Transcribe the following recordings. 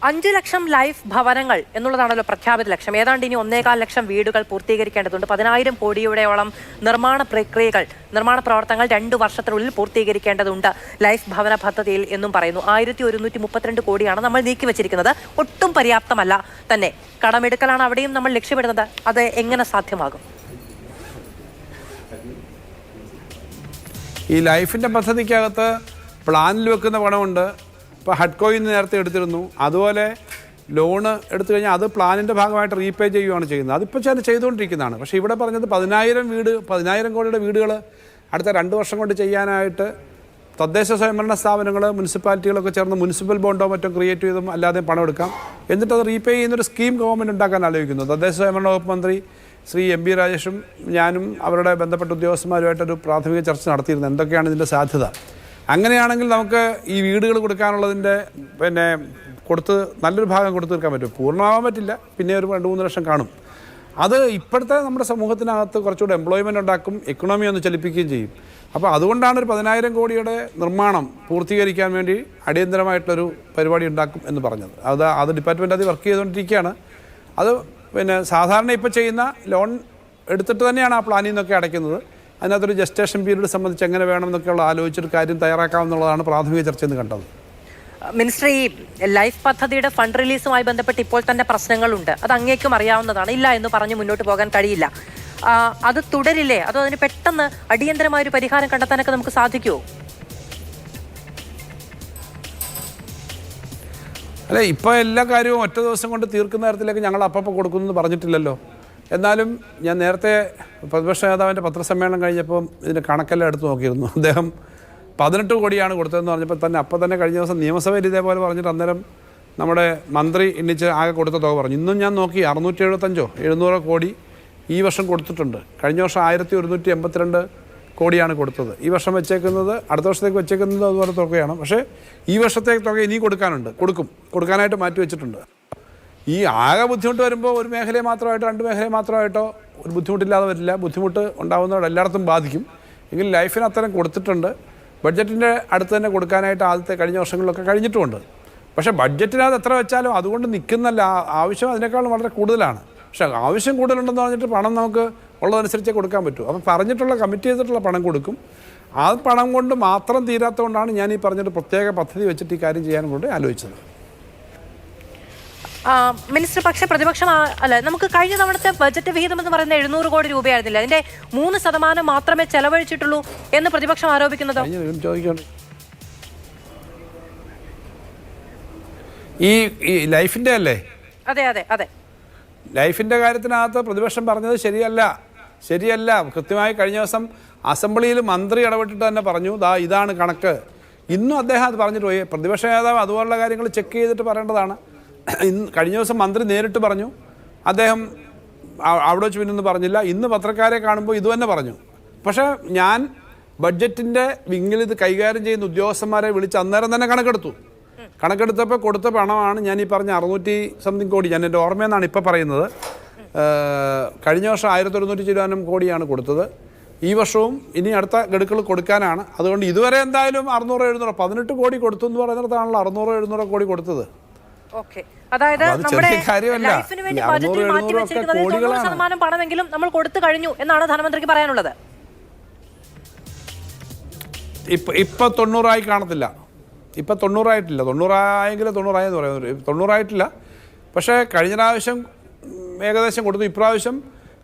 5 ലക്ഷം life ഭവനങ്ങൾ എന്നുള്ളതാണല്ലോ പ്രഖ്യാപിത ലക്ഷ്യം. ഏതാണ്ട് ഇനി 1.25 ലക്ഷം വീടുകൾ പൂർത്തീകരിക്കേണ്ടതുണ്ട്. 10,000 കോടിയുടെയോളം നിർമ്മാണ പ്രവർത്തനങ്ങൾ 2 വർഷത്തിനുള്ളിൽ പൂർത്തീകരിക്കേണ്ടതുണ്ട് ലൈഫ് ഭവന പദ്ധതിയിൽ എന്നും പറയുന്നു. 1132 കോടിയാണ് നമ്മൾ നീക്കിവച്ചിരിക്കുന്നത്. ഒട്ടും പര്യാപ്തമല്ല തന്നെ. കടമെടുക്കലാണ് അവിടെയും നമ്മൾ ലക്ഷ്യമിടുന്നത്. അത് എങ്ങനെ സാധ്യമാകും? ഈ ലൈഫിൻ്റെ പദ്ധതിക്കകത്ത് പ്ലാനിൽ വെക്കുന്ന പണമുണ്ട്. ഇപ്പോൾ ഹഡ്കോയിൽ നിന്ന് നേരത്തെ എടുത്തിരുന്നു. അതുപോലെ ലോണ് എടുത്തു കഴിഞ്ഞാൽ അത് പ്ലാനിൻ്റെ ഭാഗമായിട്ട് റീപേ ചെയ്യുകയാണ് ചെയ്യുന്നത്. അതിപ്പോൾ ചെയ്തുകൊണ്ടിരിക്കുന്നതാണ്. പക്ഷേ ഇവിടെ പറഞ്ഞത് 10,000 കോടിയുടെ വീടുകൾ അടുത്ത 2 വർഷം കൊണ്ട് ചെയ്യാനായിട്ട് തദ്ദേശ സ്വയംഭരണ സ്ഥാപനങ്ങൾ, മുനിസിപ്പാലിറ്റികളൊക്കെ ചേർന്ന് മുനിസിപ്പൽ ബോണ്ടോ മറ്റോ ക്രിയേറ്റ് ചെയ്തും അല്ലാതെ പണം എടുക്കാം. എന്നിട്ട് അത് റീപേ ചെയ്യുന്നൊരു സ്കീം ഗവൺമെൻറ് ഉണ്ടാക്കാൻ ആലോചിക്കുന്നു. തദ്ദേശ സ്വയംഭരണ വകുപ്പ് മന്ത്രി ശ്രീ എം രാജേഷും ഞാനും അവരുടെ ബന്ധപ്പെട്ട ഉദ്യോഗസ്ഥന്മാരുമായിട്ടൊരു പ്രാഥമിക ചർച്ച നടത്തിയിരുന്നു. എന്തൊക്കെയാണ് ഇതിൻ്റെ സാധ്യത? അങ്ങനെയാണെങ്കിൽ നമുക്ക് ഈ വീടുകൾ കൊടുക്കാനുള്ളതിൻ്റെ കൊടുത്ത് നല്ലൊരു ഭാഗം കൊടുത്തു തീർക്കാൻ പറ്റും. പൂർണ്ണമാകാൻ പറ്റില്ല, പിന്നെ ഒരു 2-3 ലക്ഷം കാണും. അത് ഇപ്പോഴത്തെ നമ്മുടെ സമൂഹത്തിനകത്ത് കുറച്ചുകൂടെ എംപ്ലോയ്മെൻറ്റ് ഉണ്ടാക്കും, എക്കണോമി ഒന്ന് ചലിപ്പിക്കുകയും ചെയ്യും. അപ്പോൾ അതുകൊണ്ടാണ് ഒരു 10,000 കോടിയുടെ നിർമ്മാണം പൂർത്തീകരിക്കാൻ വേണ്ടി അടിയന്തരമായിട്ടുള്ളൊരു പരിപാടി ഉണ്ടാക്കും എന്ന് പറഞ്ഞത്. അത് ഡിപ്പാർട്ട്മെൻറ്റ് അത് വർക്ക് ചെയ്തുകൊണ്ടിരിക്കുകയാണ്. അത് സാധാരണ ഇപ്പോൾ ചെയ്യുന്ന ലോൺ എടുത്തിട്ട് തന്നെയാണ് ആ പ്ലാനിൽ നിന്നൊക്കെ അടയ്ക്കുന്നത്. അതിനകത്തൊരു ജസ്റ്റേഷൻ പീരീഡ് സംബന്ധിച്ച് എങ്ങനെ വേണം എന്നൊക്കെയുള്ള ആലോചിച്ചൊരു കാര്യം തയ്യാറാക്കാമെന്നുള്ളതാണ് പ്രാഥമിക ചർച്ചയെന്ന് കണ്ടത്. മിനിസ്റ്റർ, ഈ ലൈഫ് പദ്ധതിയുടെ ഫണ്ട് റിലീസുമായി ബന്ധപ്പെട്ട് ഇപ്പോൾ തന്നെ പ്രശ്നങ്ങളുണ്ട്. അത് അങ്ങേക്കും അറിയാവുന്നതാണ്. ഇല്ല എന്ന് പറഞ്ഞ് മുന്നോട്ട് പോകാൻ കഴിയില്ല. അത് തുടരില്ലേ? അതോ അതിന് പെട്ടെന്ന് അടിയന്തരമായൊരു പരിഹാരം കണ്ടെത്താനൊക്കെ നമുക്ക് സാധിക്കുമോ? അല്ല, ഇപ്പോൾ എല്ലാ കാര്യവും ഒറ്റ ദിവസം കൊണ്ട് തീർക്കുന്ന തരത്തിലേക്ക് ഞങ്ങൾ അപ്പം കൊടുക്കുന്നു എന്ന് പറഞ്ഞിട്ടില്ലല്ലോ. എന്നാലും ഞാൻ നേരത്തെ പ്രതിപക്ഷ നേതാവിൻ്റെ പത്രസമ്മേളനം കഴിഞ്ഞപ്പോൾ ഇതിൻ്റെ കണക്കെല്ലാം എടുത്ത് നോക്കിയിരുന്നു. അദ്ദേഹം 18 കോടിയാണ് കൊടുത്തതെന്ന് പറഞ്ഞപ്പോൾ തന്നെ അപ്പം തന്നെ കഴിഞ്ഞ ദിവസം നിയമസഭയിൽ ഇതേപോലെ പറഞ്ഞിട്ട് അന്നേരം നമ്മുടെ മന്ത്രി എണ്ണിച്ച് ആകെ കൊടുത്ത തുക പറഞ്ഞു. ഇന്നും ഞാൻ നോക്കി 675-700 കോടി ഈ വർഷം കൊടുത്തിട്ടുണ്ട്. കഴിഞ്ഞ വർഷം 1182 കോടിയാണ് കൊടുത്തത്. ഈ വർഷം വെച്ചേക്കുന്നത്, അടുത്ത വർഷത്തേക്ക് വെച്ചേക്കുന്നത് അതുപോലെ തുകയാണ്. പക്ഷേ ഈ വർഷത്തേക്ക് തുക ഇനി കൊടുക്കാനായിട്ട് മാറ്റി വെച്ചിട്ടുണ്ട്. ഈ ആകെ ബുദ്ധിമുട്ട് വരുമ്പോൾ ഒരു മേഖലയെ മാത്രമായിട്ടോ 2 മേഖലയെ മാത്രമായിട്ടോ ഒരു ബുദ്ധിമുട്ടില്ലാതെ വരില്ല. ബുദ്ധിമുട്ട് ഉണ്ടാകുന്നതോടെ എല്ലായിടത്തും ബാധിക്കും. എങ്കിൽ ലൈഫിന് അത്തരം കൊടുത്തിട്ടുണ്ട്. ബഡ്ജറ്റിൻ്റെ അടുത്ത് തന്നെ കൊടുക്കാനായിട്ട് കഴിഞ്ഞ വർഷങ്ങളിലൊക്കെ കഴിഞ്ഞിട്ടുമുണ്ട്. പക്ഷേ ബഡ്ജറ്റിനകത്ത് എത്ര വെച്ചാലും അതുകൊണ്ട് നിൽക്കുന്നല്ല. ആവശ്യം അതിനേക്കാളും വളരെ കൂടുതലാണ്. പക്ഷേ ആവശ്യം കൂടുതലുണ്ടെന്ന് പറഞ്ഞിട്ട് പണം നമുക്ക് ഉള്ളതനുസരിച്ചേ കൊടുക്കാൻ പറ്റൂ. അപ്പം കമ്മിറ്റ് ചെയ്തിട്ടുള്ള പണം കൊടുക്കും. ആ പണം കൊണ്ട് മാത്രം തീരാത്തതുകൊണ്ടാണ് ഞാൻ ഈ പറഞ്ഞിട്ട് പ്രത്യേക പദ്ധതി വെച്ചിട്ട് ഈ കാര്യം ചെയ്യാൻ കൊണ്ട് ആലോചിച്ചത്. മിനിസ്റ്റർ, പക്ഷേ പ്രതിപക്ഷം നമുക്ക് കഴിഞ്ഞ തവണത്തെ ബജറ്റ് വിഹിതം എന്ന് പറയുന്നത് 700 കോടി രൂപയായിരുന്നില്ല. അതിന്റെ 3% മാത്രമേ ചെലവഴിച്ചിട്ടുള്ളൂ എന്ന് പ്രതിപക്ഷം ആരോപിക്കുന്നത്. ഈ ലൈഫിന്റെ അല്ലേ? അതെ അതെ അതെ. ലൈഫിന്റെ കാര്യത്തിനകത്ത് പ്രതിപക്ഷം പറഞ്ഞത് ശരിയല്ല. കൃത്യമായി കഴിഞ്ഞ ദിവസം അസംബ്ലിയിൽ മന്ത്രി ഇടപെട്ടിട്ട് തന്നെ പറഞ്ഞു, ഇതാണ് കണക്ക്. ഇന്നും അദ്ദേഹം അത് പറഞ്ഞിട്ട് പോയി. പ്രതിപക്ഷ നേതാവ് അതുപോലുള്ള കാര്യങ്ങൾ ചെക്ക് ചെയ്തിട്ട് പറയേണ്ടതാണ്. കഴിഞ്ഞ ദിവസം മന്ത്രി നേരിട്ട് പറഞ്ഞു. അദ്ദേഹം അവിടെ വെച്ച് പിന്നൊന്നും പറഞ്ഞില്ല. ഇന്ന് പത്രക്കാരെ കാണുമ്പോൾ ഇത് തന്നെ പറഞ്ഞു. പക്ഷേ ഞാൻ ബഡ്ജറ്റിൻ്റെ വിങ്ങിൽ ഇത് കൈകാര്യം ചെയ്യുന്ന ഉദ്യോഗസ്ഥന്മാരെ വിളിച്ച് അന്നേരം തന്നെ കണക്കെടുത്തപ്പോൾ കൊടുത്ത പണമാണ് ഞാൻ ഈ പറഞ്ഞ 600 കോടി. ഞാൻ എൻ്റെ ഓർമ്മയെന്നാണ് ഇപ്പോൾ പറയുന്നത്. കഴിഞ്ഞ വർഷം 1100 കോടിയാണ് കൊടുത്തത്. ഈ വർഷവും ഇനി അടുത്ത ഗഡുക്കൾ കൊടുക്കാനാണ്. അതുകൊണ്ട് ഇതുവരെ എന്തായാലും 600-700 18 കോടി കൊടുത്തു എന്ന് പറയുന്നിടത്താണല്ലോ 600-700 കോടി കൊടുത്തത്. അതായത് നമ്മുടെ ലൈഫിന് വേണ്ടി ബജറ്റിൽ മാറ്റിവെച്ചിരിക്കുന്നത് 90% പണമെങ്കിലും നമ്മൾ കൊടുത്തു കഴിഞ്ഞു എന്നാണ് ധനമന്ത്രിക്ക് പറയാനുള്ളത്. ഇപ്പൊ 90 കാണത്തില്ല. ഇപ്പൊ 90 ആയിട്ടില്ല. 90 ആയെങ്കിൽ 90 ആയെന്ന് പറയുന്നത്. 90 ആയിട്ടില്ല. പക്ഷേ കഴിഞ്ഞ പ്രാവശ്യം ഏകദേശം കൊടുത്തു. ഇപ്രാവശ്യം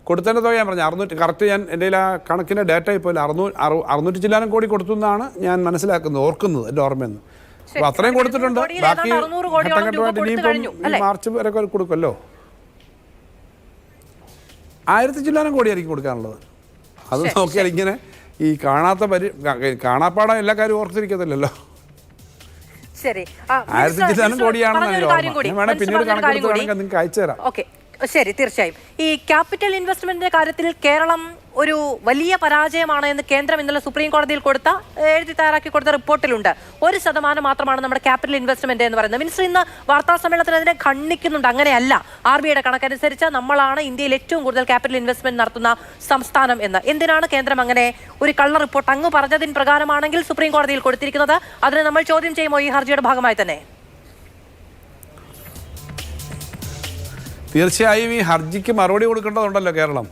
കൊടുത്തതിൻ്റെ തുക ഞാൻ പറഞ്ഞു 600. കറക്റ്റ് ഞാൻ എൻ്റെ ആ കണക്കിൻ്റെ ഡേറ്റ ഇപ്പോൾ 600 കോടി കൊടുത്തു എന്നാണ് ഞാൻ മനസ്സിലാക്കുന്നത്, ഓർക്കുന്നത്, എൻ്റെ ഓർമ്മയെന്ന്. അപ്പോൾ അത്രയും കൊടുത്തിട്ടുണ്ട്. ബാക്കി ഘട്ടഘട്ടമായിട്ട് ഇനിയിപ്പം മാർച്ച് വരെ കൊടുക്കുമല്ലോ. 1000 കോടിയായിരിക്കും കൊടുക്കാനുള്ളത്. അത് നോക്കിയാൽ ഇങ്ങനെ ഈ കാണാപ്പാടം എല്ലാ കാര്യവും ഓർത്തിരിക്കത്തില്ലല്ലോ. 1000 കോടിയാണെന്ന് വേണം. പിന്നീട് കണക്കെടുത്ത് നിങ്ങൾക്ക് അയച്ചു തരാം. ശരി, തീർച്ചയായും. ഈ ക്യാപിറ്റൽ ഇൻവെസ്റ്റ്മെന്റിന്റെ കാര്യത്തിൽ കേരളം ഒരു വലിയ പരാജയമാണ് എന്ന് കേന്ദ്രം ഇന്നലെ സുപ്രീം കോടതിയിൽ എഴുതി തയ്യാറാക്കി കൊടുത്ത റിപ്പോർട്ടിലുണ്ട്. 1% മാത്രമാണ് നമ്മുടെ ക്യാപിറ്റൽ ഇൻവെസ്റ്റ്മെന്റ് എന്ന് പറയുന്നത്. മിനിസ്റ്റർ ഇന്ന് വാർത്താ സമ്മേളനത്തിൽ അതിനെ ഖണ്ഡിക്കുന്നുണ്ട്. അങ്ങനെയല്ല. RBIയുടെ കണക്കനുസരിച്ച് നമ്മളാണ് ഇന്ത്യയിൽ ഏറ്റവും കൂടുതൽ ക്യാപിറ്റൽ ഇൻവെസ്റ്റ്മെന്റ് നടത്തുന്ന സംസ്ഥാനം എന്ന്. എന്തിനാണ് കേന്ദ്രം അങ്ങനെ ഒരു കള്ള റിപ്പോർട്ട് അങ്ങ് പറഞ്ഞതിന് പ്രകാരമാണെങ്കിൽ സുപ്രീം കോടതിയിൽ കൊടുത്തിരിക്കുന്നത്? അതിനെ നമ്മൾ ചോദ്യം ചെയ്യുമോ ഈ ഹർജിയുടെ ഭാഗമായി തന്നെ? തീർച്ചയായും ഈ ഹർജിക്ക് മറുപടി കൊടുക്കേണ്ടതുണ്ടല്ലോ കേരളം.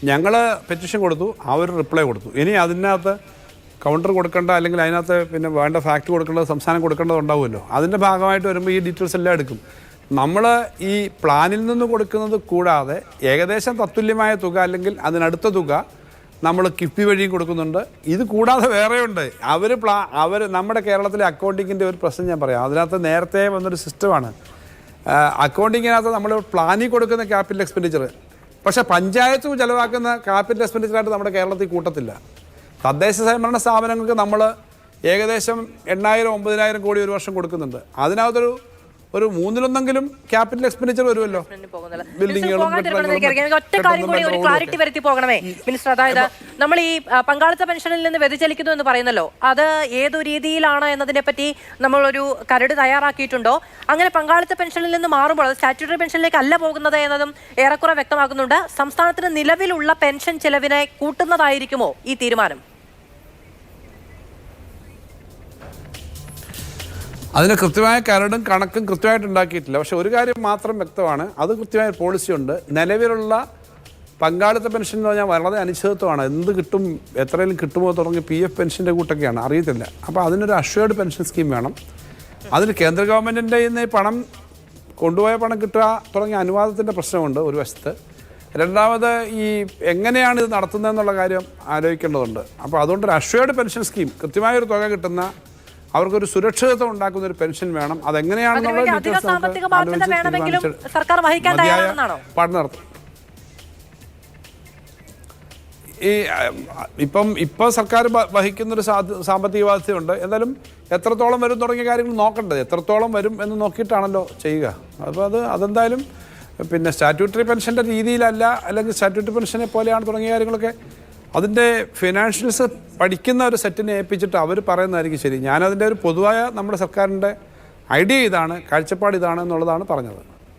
ഞങ്ങൾ പെറ്റീഷൻ കൊടുത്തു, അവർ റിപ്ലൈ കൊടുത്തു. ഇനി അതിനകത്ത് കൗണ്ടർ കൊടുക്കേണ്ട അല്ലെങ്കിൽ അതിനകത്ത് പിന്നെ വേണ്ട ഫാക്ട് കൊടുക്കേണ്ടത് സംസ്ഥാനം കൊടുക്കേണ്ടതുണ്ടാവുമല്ലോ. അതിൻ്റെ ഭാഗമായിട്ട് വരുമ്പോൾ ഈ ഡീറ്റെയിൽസ് എല്ലാം എടുക്കും. നമ്മൾ ഈ പ്ലാനിൽ നിന്ന് കൊടുക്കുന്നത് കൂടാതെ ഏകദേശം തത്തുല്യമായ തുക അല്ലെങ്കിൽ അതിനടുത്ത തുക നമ്മൾ കിഫ്ബി വഴിയും കൊടുക്കുന്നുണ്ട്. ഇത് കൂടാതെ വേറെയുണ്ട്. അവർ നമ്മുടെ കേരളത്തിലെ അക്കൗണ്ടിങ്ങിൻ്റെ ഒരു പ്രശ്നം ഞാൻ പറയാം. അതിനകത്ത് നേരത്തെ വന്നൊരു സിസ്റ്റമാണ്. അക്കൗണ്ടിങ്ങിനകത്ത് നമ്മൾ പ്ലാനിൽ കൊടുക്കുന്ന ക്യാപിറ്റൽ എക്സ്പെൻഡിച്ചർ, പക്ഷേ പഞ്ചായത്ത് ചിലവാക്കുന്ന ക്യാപിറ്റൽ എക്സ്പെൻഡിച്ചറായിട്ട് നമ്മുടെ കേരളത്തിൽ കൂട്ടത്തില്ല. തദ്ദേശ സ്വയംഭരണ സ്ഥാപനങ്ങൾക്ക് നമ്മൾ ഏകദേശം 8,000-9,000 കോടി ഒരു വർഷം കൊടുക്കുന്നുണ്ട്. അതിനകത്തൊരു 3/1 ക്യാപിറ്റൽ എക്സ്പെൻഡിച്ചർ വരുമല്ലോ. ഒറ്റ കാര്യം കൂടി ഒരു ക്ലാരിറ്റി വരുത്തി പോകണമേ മിനിസ്റ്റർ. അതായത് നമ്മൾ ഈ പങ്കാളിത്ത പെൻഷനിൽ നിന്ന് വ്യതിചലിക്കുന്നു എന്ന് പറയുന്നല്ലോ, അത് ഏതു രീതിയിലാണ് എന്നതിനെ പറ്റി നമ്മളൊരു കരട് തയ്യാറാക്കിയിട്ടുണ്ടോ? അങ്ങനെ പങ്കാളിത്ത പെൻഷനിൽ നിന്ന് മാറുമ്പോൾ അത് സ്റ്റാറ്റ്യൂട്ടറി പെൻഷനിലേക്ക് അല്ല പോകുന്നത് എന്നതും ഏറെക്കുറെ വ്യക്തമാക്കുന്നുണ്ട്. സംസ്ഥാനത്തിന് നിലവിലുള്ള പെൻഷൻ ചെലവിനെ കൂട്ടുന്നതായിരിക്കുമോ ഈ തീരുമാനം? അതിന് കൃത്യമായ കരടും കണക്കും കൃത്യമായിട്ട് ഉണ്ടാക്കിയിട്ടില്ല. പക്ഷെ ഒരു കാര്യം മാത്രം വ്യക്തമാണ്, അത് കൃത്യമായ പോളിസി ഉണ്ട്. നിലവിലുള്ള പങ്കാളിത്ത പെൻഷൻ എന്ന് പറഞ്ഞാൽ വളരെ അനിശ്ചിതത്വമാണ്. എന്ത് കിട്ടും, എത്രയും കിട്ടുമോ തുടങ്ങി PF പെൻഷൻ്റെ കൂട്ടൊക്കെയാണ്, അറിയത്തില്ല. അപ്പോൾ അതിനൊരു അഷ്വേർഡ് പെൻഷൻ സ്കീം വേണം. അതിന് കേന്ദ്ര ഗവൺമെൻറ്റിൻ്റെ ഇന്ന് പണം കൊണ്ടുപോയ പണം കിട്ടുക തുടങ്ങിയ അനുവാദത്തിൻ്റെ പ്രശ്നമുണ്ട് ഒരു വശത്ത്. രണ്ടാമത് ഈ എങ്ങനെയാണ് ഇത് നടത്തുന്നതെന്നുള്ള കാര്യം ആലോചിക്കേണ്ടതുണ്ട്. അപ്പോൾ അതുകൊണ്ടൊരു അഷ്വേർഡ് പെൻഷൻ സ്കീം, കൃത്യമായൊരു തുക കിട്ടുന്ന, അവർക്കൊരു സുരക്ഷിതത്വം ഉണ്ടാക്കുന്ന ഒരു പെൻഷൻ വേണം. അതെങ്ങനെയാണെന്നുള്ള പഠനം നടത്തും. ഇപ്പോൾ സർക്കാർ വഹിക്കുന്നൊരു സാമ്പത്തിക ബാധ്യതയുണ്ട്. എന്തായാലും എത്രത്തോളം വരും തുടങ്ങിയ കാര്യങ്ങൾ നോക്കേണ്ടത്, എത്രത്തോളം വരും എന്ന് നോക്കിയിട്ടാണല്ലോ ചെയ്യുക. അപ്പോൾ അതെന്തായാലും പിന്നെ സ്റ്റാറ്റ്യൂട്ടറി പെൻഷൻ്റെ രീതിയിലല്ല, അല്ലെങ്കിൽ സ്റ്റാറ്റ്യൂട്ടറി പെൻഷനെ പോലെയാണ് തുടങ്ങിയ കാര്യങ്ങളൊക്കെ അതിൻ്റെ ഫിനാൻഷ്യൽസ് പഠിക്കുന്ന ഒരു സെറ്റിനെ ഏൽപ്പിച്ചിട്ട് അവർ പറയുന്നതായിരിക്കും ശരി. ഞാനതിൻ്റെ ഒരു പൊതുവായ നമ്മുടെ സർക്കാരിൻ്റെ ഐഡിയ ഇതാണ്, കാഴ്ചപ്പാട് ഇതാണ് എന്നുള്ളതാണ് പറഞ്ഞത്.